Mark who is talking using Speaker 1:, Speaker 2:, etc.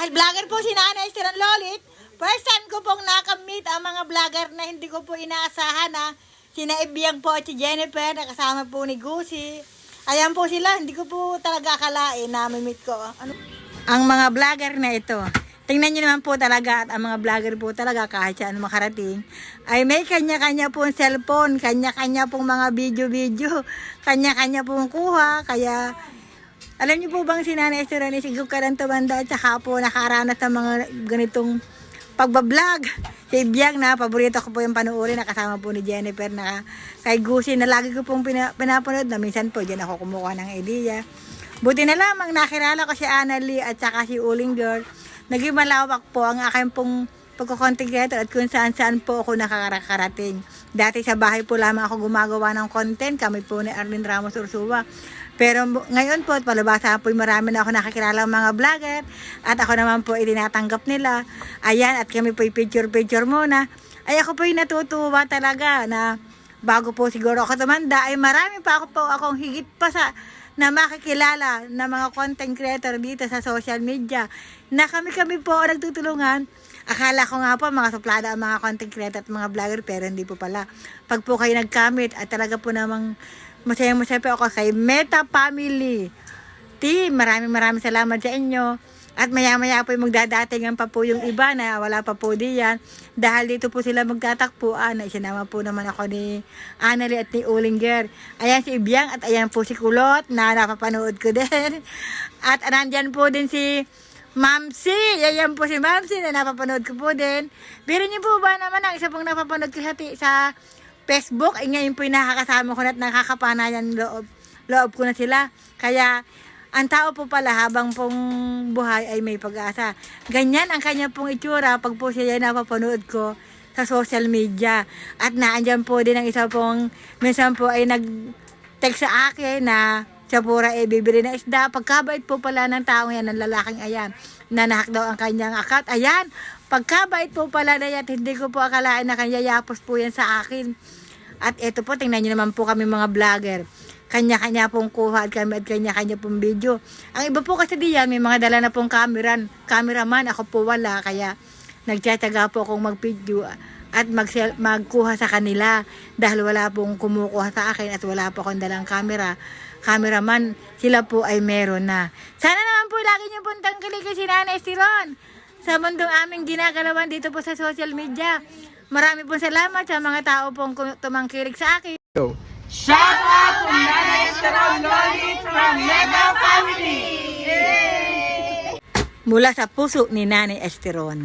Speaker 1: Dahil vlogger po si Nanay Esteron Lolit, first time ko pong nakamit ang mga vlogger na hindi ko po inaasahan na sina Ibiang po at si Jennifer, nakasama po ni Gusi. Ayan po sila, hindi ko po talaga akalain na mamimit ko. Ang mga vlogger na ito, tingnan nyo naman po talaga at ang mga vlogger po talaga kahit saan makarating, ay may kanya-kanya pong cellphone, kanya-kanya pong mga video-video, kanya-kanya pong kuha, kaya alam niyo po bang si Nanay Esteron is higop ka ng tumanda at saka po nakaranas ng mga ganitong pagbablog. Si Ibiang na, paborito ko po yung panuuri na kasama po ni Jennifer na kay Gusi na lagi ko pong pinapanood na minsan po dyan ako kumukuha ng idea. Buti na lamang nakilala ko si Annalie at saka si Uling Girl. Naging malawak po ang aking pong pagko-content creator at kung saan-saan po ako nakakarating. Dati sa bahay po lamang ako gumagawa ng content, kami po ni Arlene Ramos Ursua. Pero ngayon po, palabasa po marami na ako nakakilala mga vlogger at ako naman po itinatanggap nila. Ayan, at kami po picture-picture muna. Ay ako po natutuwa talaga na bago po siguro ako tumanda, ay marami pa akong higit pa sa na makikilala na mga content creator dito sa social media. Na kami po nagtutulungan. Akala ko nga po mga suplada ang mga content creator at mga vlogger pero hindi po pala. Pag po kayo nagkamit at talaga po namang masaya po ako kay Meta Family Team. Maraming salamat sa inyo. At maya-maya po yung magdadatingan pa po yung iba na wala pa po diyan. Dahil dito po sila magtatakpuan. Isinama po naman ako ni Annalie at ni Ulinger. Ayan si Ibiang at ayan po si Kulot na napapanood ko din. At nandyan po din si Mamsi. Ayan po si Mamsi na napapanood ko po din. Pero niyo po ba naman ang isa pong napapanood ko sa Facebook, ay ngayon po yung nakakasama ko na at nakakapanayan loob ko na sila. Kaya, ang tao po pala habang pong buhay ay may pag-asa. Ganyan ang kanya pong itsura pag po siya napapanood ko sa social media. At naandyan po din ang isa pong, minsan po ay nag-text sa akin na siya pura ay bibili na isda. Pagkabait po pala ng taong yan, ng lalaking ayan, na nahak daw ang kanyang account. Ayan, pagkabait po pala na yan, hindi ko po akalain na kanyayapos po yan sa akin. At ito po, tingnan nyo naman po kami mga vlogger. Kanya-kanya pong kuha at kanya-kanya pong video. Ang iba po kasi diyan, may mga dala na pong cameraman. Ako po wala, kaya nagtsatsaga po akong mag-video at magkuha sa kanila. Dahil wala pong kumukuha sa akin at wala po akong dalang cameraman, sila po ay meron na. Sana naman po lagi nyo pong tangkilikin si Nanay Esteron sa mundong aming ginagalawan dito po sa social media. Marami pong salamat sa mga tao pong tumangkilik sa akin.
Speaker 2: Shout out to Nanay Esteron Lolit from Mega Family!
Speaker 1: Mula sa puso ni Nanay Esteron.